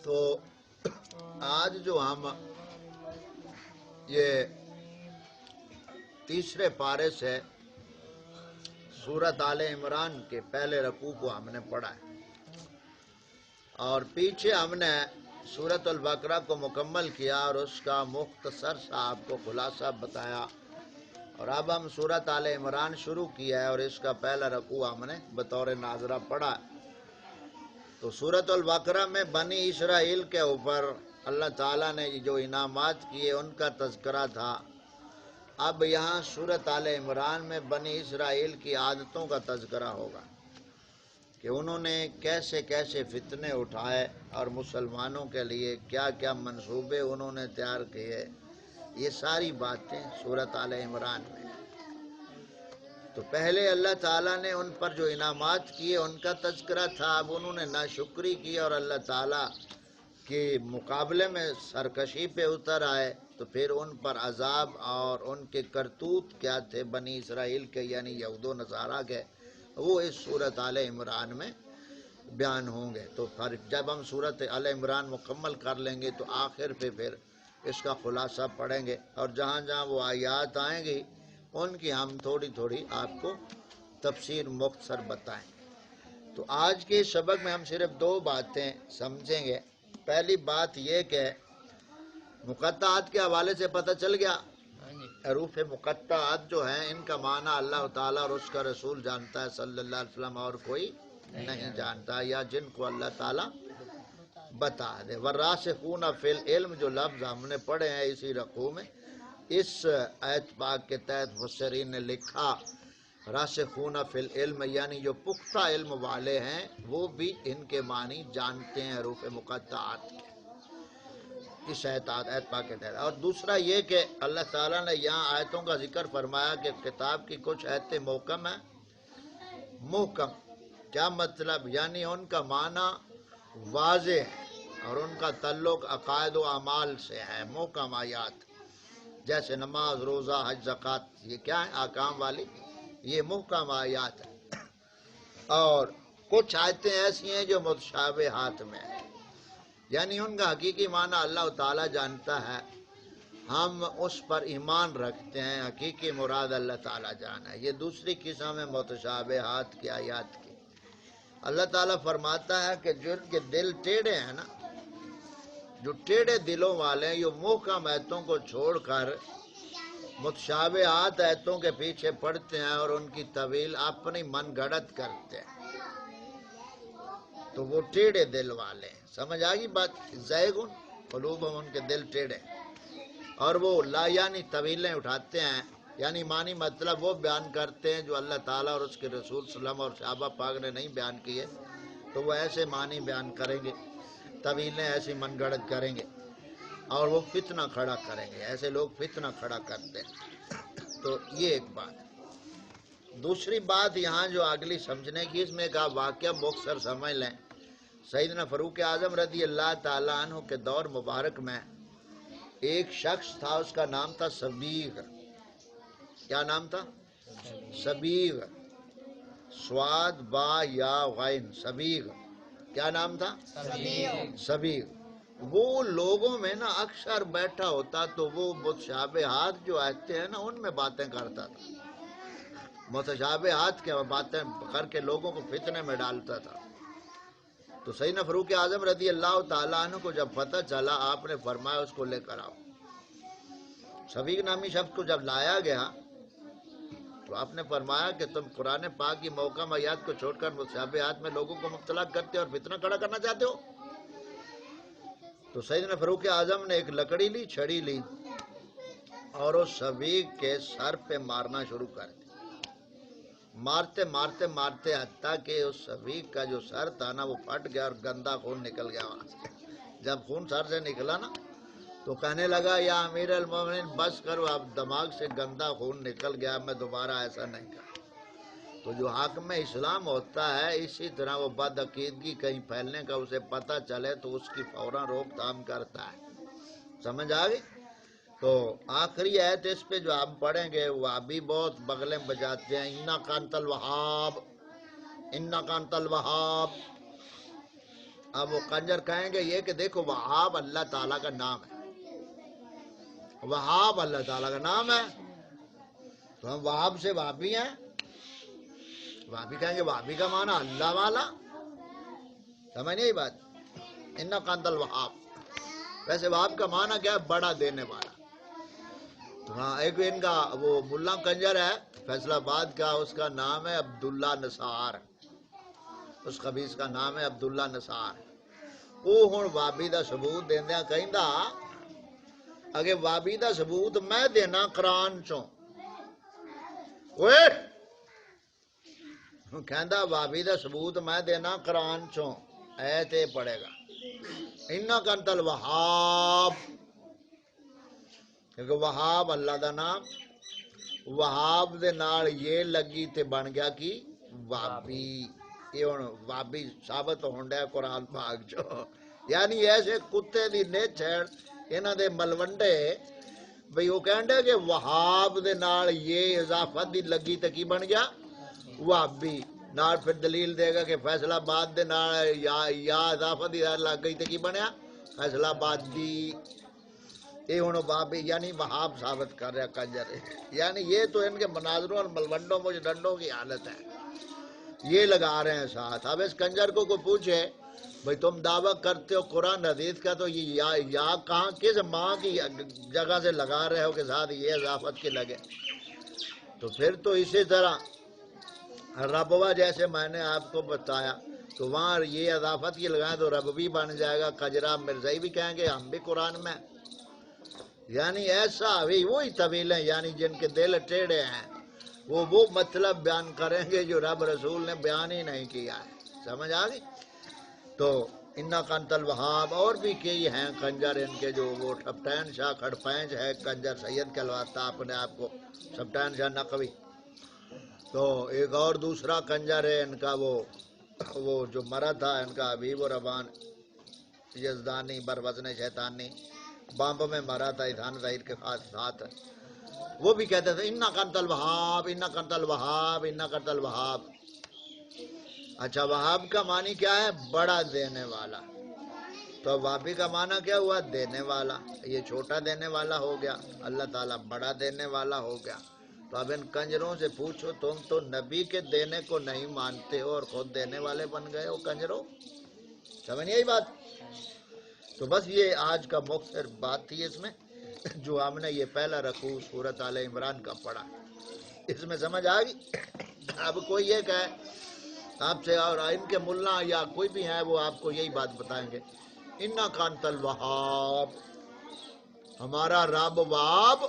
تو آج جو ہم یہ تیسرے پارے سے سورۃ آل عمران کے پہلے رکوع کو ہم نے پڑھا ہے، اور پیچھے ہم نے سورۃ البقرہ کو مکمل کیا اور اس کا مختصر سا آپ کو خلاصہ بتایا، اور اب ہم سورۃ آل عمران شروع کیا ہے اور اس کا پہلا رکوع ہم نے بطور ناظرہ پڑھا۔ تو سورۃ البقرہ میں بنی اسرائیل کے اوپر اللہ تعالیٰ نے جو انعامات کیے ان کا تذکرہ تھا۔ اب یہاں سورۃ آل عمران میں بنی اسرائیل کی عادتوں کا تذکرہ ہوگا کہ انہوں نے کیسے کیسے فتنے اٹھائے اور مسلمانوں کے لیے کیا کیا منصوبے انہوں نے تیار کیے، یہ ساری باتیں سورۃ آل عمران میں۔ تو پہلے اللہ تعالیٰ نے ان پر جو انعامات کیے ان کا تذکرہ تھا، اب انہوں نے ناشکری کی اور اللہ تعالیٰ کے مقابلے میں سرکشی پہ اتر آئے، تو پھر ان پر عذاب اور ان کے کرتوت کیا تھے بنی اسرائیل کے یعنی یہود و نصارہ کے، وہ اس سورۃ آل عمران میں بیان ہوں گے۔ تو پھر جب ہم سورۃ آل عمران مکمل کر لیں گے تو آخر پہ پھر اس کا خلاصہ پڑھیں گے، اور جہاں جہاں وہ آیات آئیں گی ان کی ہم تھوڑی تھوڑی آپ کو تفسیر مختصر بتائیں۔ تو آج کے سبق میں ہم صرف دو باتیں سمجھیں گے۔ پہلی بات یہ کہ مقطعات کے حوالے سے پتہ چل گیا، حروف مقطعات جو ہیں ان کا معنی اللہ تعالیٰ اور اس کا رسول جانتا ہے صلی اللہ علیہ وسلم، اور کوئی نہیں جانتا، یا جن کو اللہ تعالیٰ بتا دے۔ والراسخون فی العلم جو لفظ ہم نے پڑھے ہیں اسی رکوع میں، اس آیت پاک کے تحت مفسرین نے لکھا راسخون فی العلم یعنی جو پختہ علم والے ہیں وہ بھی ان کے معنی جانتے ہیں حروف مقطعات کے، اس آیت پاک کے تحت۔ اور دوسرا یہ کہ اللہ تعالیٰ نے یہاں آیتوں کا ذکر فرمایا کہ کتاب کی کچھ آیتیں محکم ہیں۔ محکم کیا مطلب؟ یعنی ان کا معنی واضح ہے اور ان کا تعلق عقائد و اعمال سے ہے۔ محکم آیات جیسے نماز، روزہ، حج، زکوٰۃ، یہ کیا ہے؟ احکام والی، یہ محکم آیات ہے۔ اور کچھ آیتیں ایسی ہیں جو متشابہات میں ہیں، یعنی ان کا حقیقی معنی اللہ تعالیٰ جانتا ہے، ہم اس پر ایمان رکھتے ہیں، حقیقی مراد اللہ تعالیٰ جانا ہے۔ یہ دوسری قسم ہے متشابہات کی آیات کی۔ اللہ تعالیٰ فرماتا ہے کہ جن کے دل ٹیڑھے ہیں نا، جو ٹیڑھے دلوں والے ہیں، یہ محکم آیتوں کو چھوڑ کر متشابہات آیتوں کے پیچھے پڑتے ہیں اور ان کی طویل اپنی من گھڑت کرتے ہیں، تو وہ ٹیڑھے دل والے ہیں۔ سمجھ آگئی بات؟ زیغن قلوبہم، ان کے دل ٹیڑھے، اور وہ لا یعنی طویلیں اٹھاتے ہیں، یعنی معنی مطلب وہ بیان کرتے ہیں جو اللہ تعالیٰ اور اس کے رسول صلی اللہ علیہ وسلم اور صحابہ پاک نے نہیں بیان کیے، تو وہ ایسے معنی بیان کریں گے، طویلیں ایسی من گھڑت کریں گے اور وہ فتنہ کھڑا کریں گے، ایسے لوگ فتنہ کھڑا کرتے ہیں۔ تو یہ ایک بات۔ دوسری بات یہاں جو اگلی سمجھنے کی، اس میں ایک واقعہ مختصر سمجھ لیں۔ سیدنا فاروق اعظم رضی اللہ تعالیٰ عنہ کے دور مبارک میں ایک شخص تھا، اس کا نام تھا سبیغ۔ کیا نام تھا؟ سبیغ، سواد با یا غین، سبیغ۔ کیا نام تھا؟ سبیغ۔ وہ لوگوں میں نا اکثر بیٹھا ہوتا تو وہ متشابہات جو آتے ہیں نا ان میں باتیں کرتا تھا، متشابہات کے باتیں کر کے لوگوں کو فتنے میں ڈالتا تھا۔ تو سیدنا فاروق اعظم رضی اللہ تعالیٰ عنہ کو جب پتہ چلا، آپ نے فرمایا اس کو لے کر آؤ۔ سبیغ نامی شخص کو جب لایا گیا تو آپ نے فرمایا کہ تم قرآن پاک کی محکم آیات کو چھوڑ کر متشابہات میں لوگوں کو مبتلا کرتے اور فتنہ کھڑا کرنا چاہتے ہو۔ تو سیدنا فاروق اعظم نے ایک لکڑی لی، چھڑی لی، اور اس سبیغ کے سر پہ مارنا شروع کر دیا۔ مارتے مارتے مارتے حتیٰ کہ اس سبیغ کا جو سر تھا نا وہ پھٹ گیا اور گندا خون نکل گیا وہاں سے۔ جب خون سر سے نکلا نا تو کہنے لگا یا امیر المومنین بس کرو، اب دماغ سے گندا خون نکل گیا، میں دوبارہ ایسا نہیں کروں۔ تو جو حاکم اسلام ہوتا ہے اسی طرح وہ بد عقیدگی کہیں پھیلنے کا اسے پتہ چلے تو اس کی فوراً روک تھام کرتا ہے۔ سمجھ آ گئی؟ تو آخری آیت اس پہ جو ہم پڑھیں گے وہ ابھی بہت بغلیں بجاتے ہیں، انک انت الوہاب، انک انت الوہاب، اب وہ کنجر کہیں گے یہ کہ دیکھو وہاب اللہ تعالیٰ کا نام ہے، وہاب اللہ تعالیٰ کا نام ہے، تو ہم وہاب سے وہابی ہیں۔ وہابی کہیں گے وہابی کا معنی اللہ والا، سمجھ نہیں بات، انک انت الوہاب۔ ویسے وہاب کا معنی کیا ہے؟ بڑا دینے والا۔ ہاں ایک ان کا وہ ملا کنجر ہے فیصلہ آباد کا، اس کا نام ہے عبداللہ نثار، اس خبیث کا نام ہے عبداللہ نثار۔ وہ ہن وابی دا ثبوت دیندیا کہندا اگے وابی دا ثبوت میں دینا قرآن چوں، اوئے کہندا وابی دا ثبوت میں دینا قرآن چوں، ایت اے پڑھے گا انک انت الوہاب، کیونکہ وہاب اللہ دا نام، وہاب دے نال یہ لگی تے بن گیا کی وابی۔ یہ ہن وابی ثابت ہون ڈیا قرآن پاک چو، یعنی ایسے کتے دی نیچ ہے انہاں دے ملوڈے بھئی وہ کہن ڈے کہ وہاب دے نال یہ اضافت دی لگی تے کی بن گیا وابی، نال پھر دلیل دے گا کہ فیصلہ آباد دے نال یا اضافت دی لگ گئی تے کی بنیا فیصلہ آبادی۔ یہ ہوں وہابی یعنی وہاب ثابت کر رہا کنجر ہے، یعنی یہ تو ان کے مناظروں اور ملوڈوں مجھ ڈنڈوں کی حالت ہے، یہ لگا رہے ہیں ساتھ۔ اب اس کنجر کو کوئی پوچھے بھئی تم دعویٰ کرتے ہو قرآن حدیث کا، تو یہ یا کہاں کس ماں کی جگہ سے لگا رہے ہو کہ ساتھ یہ اضافت کے لگے؟ تو پھر تو اسی طرح ربوہ جیسے میں نے آپ کو بتایا تو وہاں یہ اضافت کی لگائیں تو ربوی بن جائے گا، کجرا مرزائی بھی کہیں گے ہم بھی قرآن میں، یعنی ایسا وہی طویلیں یعنی جن کے دل ٹیڑھے ہیں وہ مطلب بیان کریں گے جو رب رسول نے بیان ہی نہیں کیا ہے، سمجھ آ گئی؟ تو انک انت الوہاب، اور بھی کئی ہیں کنجر ان کے جو وہ سبٹین شاہ کھڑپینچ ہے کنجر سید کہلواتا اپنے آپ کو، سبٹین شاہ نقوی۔ تو ایک اور دوسرا کنجر ہے ان کا وہ جو مرا تھا ان کا حبیب و ربان یزدانی بروزن شیطانی، بامب میں مرا تھا اذہان ظاہر کے ساتھ، وہ بھی کہتے تھے انک انت الوہاب انک انت الوہاب انک انت الوہاب۔ اچھا وہاب کا معنی کیا ہے؟ بڑا دینے والا، تو وہابی کا معنی کیا ہوا؟ دینے والا، یہ چھوٹا دینے والا ہو گیا، اللہ تعالیٰ بڑا دینے والا ہو گیا۔ تو اب ان کنجروں سے پوچھو تم تو نبی کے دینے کو نہیں مانتے ہو اور خود دینے والے بن گئے ہو کنجروں، سمجھ یہی بات؟ تو بس یہ آج کا مختصر بات تھی اس میں، جو ہم نے یہ پہلا رکوع سورۃ آل عمران کا پڑھا، اس میں سمجھ آ گئی؟ اب کوئی یہ کہے آپ سے اور ان کے ملا یا کوئی بھی ہے وہ آپ کو یہی بات بتائیں گے انک انت الوہاب، ہمارا رب وہاب،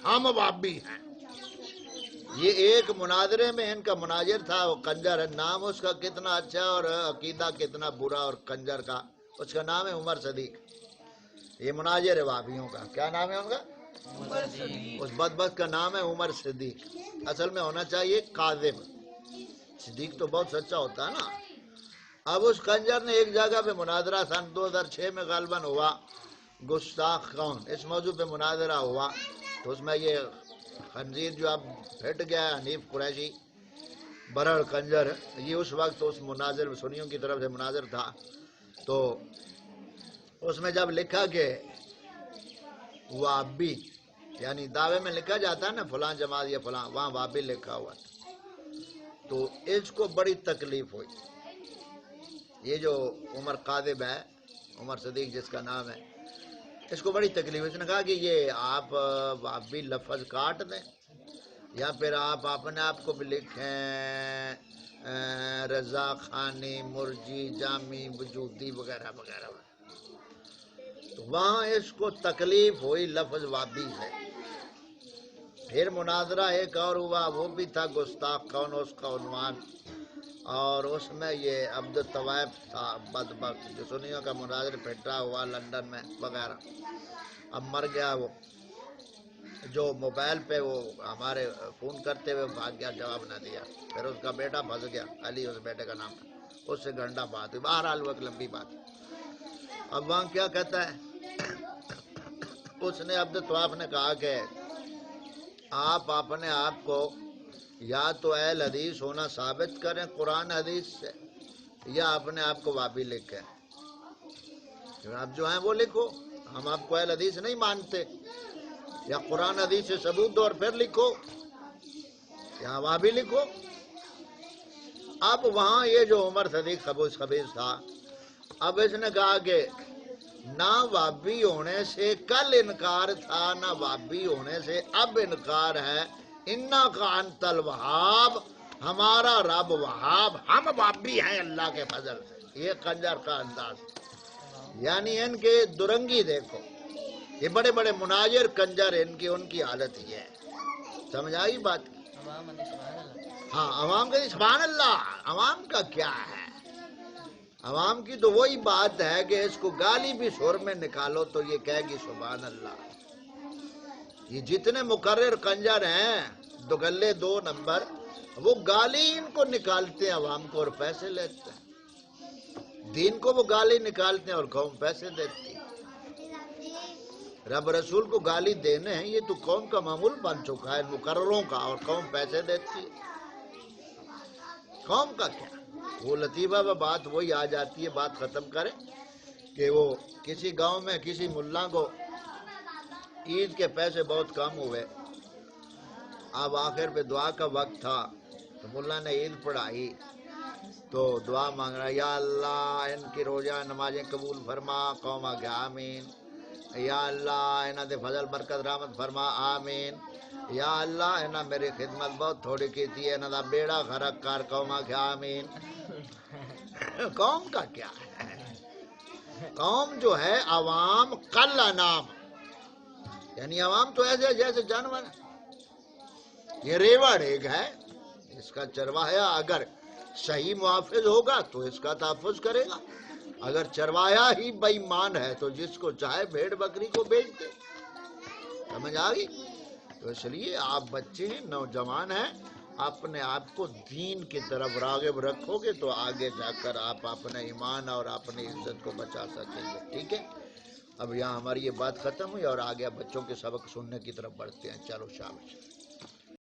ہم وہابی ہیں۔ یہ ایک مناظرے میں ان کا مناظر تھا، وہ کنجر ہے، نام اس کا کتنا اچھا اور عقیدہ کتنا برا، اور کنجر کا اس کا نام ہے عمر صدیق، یہ مناظر ہے وہابیوں کا، کیا نام ہے ان کا؟ اس بدبخت کا نام ہے عمر صدیق، اصل میں ہونا چاہیے کاذب، صدیق تو بہت سچا ہوتا ہے نا۔ اب اس کنجر نے ایک جگہ پہ مناظرہ سن 2006 میں غالباً ہوا، گستاخ کون، اس موضوع پہ مناظرہ ہوا، تو اس میں یہ خنزیر جو اب پھٹ گیا ہے حنیف قریشی برڑ کنجر، یہ اس وقت اس مناظر سنیوں کی طرف سے مناظر تھا، تو اس میں جب لکھا کہ وابی یعنی دعوے میں لکھا جاتا ہے نا فلاں جماعت یا فلاں، وہاں وابی لکھا ہوا تھا، تو اس کو بڑی تکلیف ہوئی، یہ جو عمر قاذب ہے، عمر صدیق جس کا نام ہے، اس کو بڑی تکلیف، اس نے کہا کہ یہ آپ وابی لفظ کاٹ دیں یا پھر آپ اپنے آپ کو بھی لکھیں رضا خانی مرجی جامی وجودی وغیرہ وغیرہ۔ تو وہاں اس کو تکلیف ہوئی لفظ وابی سے، پھر مناظرہ ایک اور ہوا، وہ بھی تھا گستاخ کون، اس کا عنوان، اور اس میں یہ عبد الطوائف تھا بدبخت، جو سنیوں کا مناظر پھٹا ہوا لندن میں وغیرہ، اب مر گیا وہ، جو موبائل پہ وہ ہمارے فون کرتے ہوئے بھاگ گیا، جواب نہ دیا، پھر اس کا بیٹا پھنس گیا، علی اس بیٹے کا نام تھا، اس سے گھنٹہ بات ہوئی، بہرحال وہ ایک لمبی بات۔ اب وہاں کیا کہتا ہے اس نے عبد الطوائف نے کہا کہ آپ اپنے آپ کو یا تو اہل حدیث ہونا ثابت کریں قرآن حدیث سے، یا اپنے آپ کو وابی لکھیں، آپ جو ہیں وہ لکھو، ہم آپ کو اہل حدیث نہیں مانتے، یا قرآن حدیث سے ثبوت دو اور پھر لکھو، یا وہاں بھی لکھو۔ اب وہاں یہ جو عمر صدیق خبیث تھا، اب اس نے کہا کہ نہ وابی ہونے سے کل انکار تھا، نہ وابی ہونے سے اب انکار ہے، انا کا انت الوہاب، ہمارا رب وہاب، ہم وابی ہیں اللہ کے فضل سے۔ یہ کنجر کا انداز، یعنی ان کے درنگی دیکھو، یہ بڑے بڑے مناظر کنجر، ان کی حالت یہ ہے۔ سمجھ آئی بات کی؟ ہاں، عوام کا سبحان اللہ، عوام کا کیا ہے؟ عوام کی تو وہی بات ہے کہ اس کو گالی بھی شور میں نکالو تو یہ کہے گی سبحان اللہ۔ یہ جتنے مقرر کنجر ہیں، دوگلے 2 نمبر، وہ گالی ان کو نکالتے ہیں عوام کو اور پیسے لیتے ہیں، دین کو وہ گالی نکالتے ہیں اور قوم پیسے دیتی ہے۔ رب رسول کو گالی دینے ہیں، یہ تو قوم کا معمول بن چکا ہے مقرروں کا، اور قوم پیسے دیتی ہے۔ قوم کا کیا؟ وہ لطیفہ و بات وہی آ جاتی ہے، بات ختم کرے کہ وہ کسی گاؤں میں کسی ملا کو عید کے پیسے بہت کم ہوئے، اب آخر پہ دعا کا وقت تھا تو ملا نے عید پڑھائی تو دعا مانگ رہا، یا اللہ ان کی روزہ نمازیں قبول فرما، قوم آگے آمین، یا اللہ انہاں دے فضل برکت رحمت فرما، آمین، یا اللہ انہاں میری خدمت بہت تھوڑی کی تھی، انہاں دا بیڑا غرق کر، قوم آگے آمین۔ قوم کا کیا ہے؟ قوم جو ہے عوام کل انام، یعنی عوام تو ایسے جیسے جانور ہے۔ یہ ریوڑ ایک ہے، اس کا چرواہا اگر صحیح محافظ ہوگا تو اس کا تحفظ کرے گا، اگر چرواہا ہی بے ایمان ہے تو جس کو چاہے بھیڑ بکری کو بیچ دے۔ سمجھ آ گئی؟ تو اس لیے آپ بچے ہیں، نوجوان ہیں، اپنے آپ کو دین کی طرف راغب رکھو گے تو آگے جا کر آپ اپنے ایمان اور اپنی عزت کو بچا سکیں گے۔ ٹھیک ہے، اب یہاں ہماری یہ بات ختم ہوئی اور آگے بچوں کے سبق سننے کی طرف بڑھتے ہیں۔ چلو شاباش۔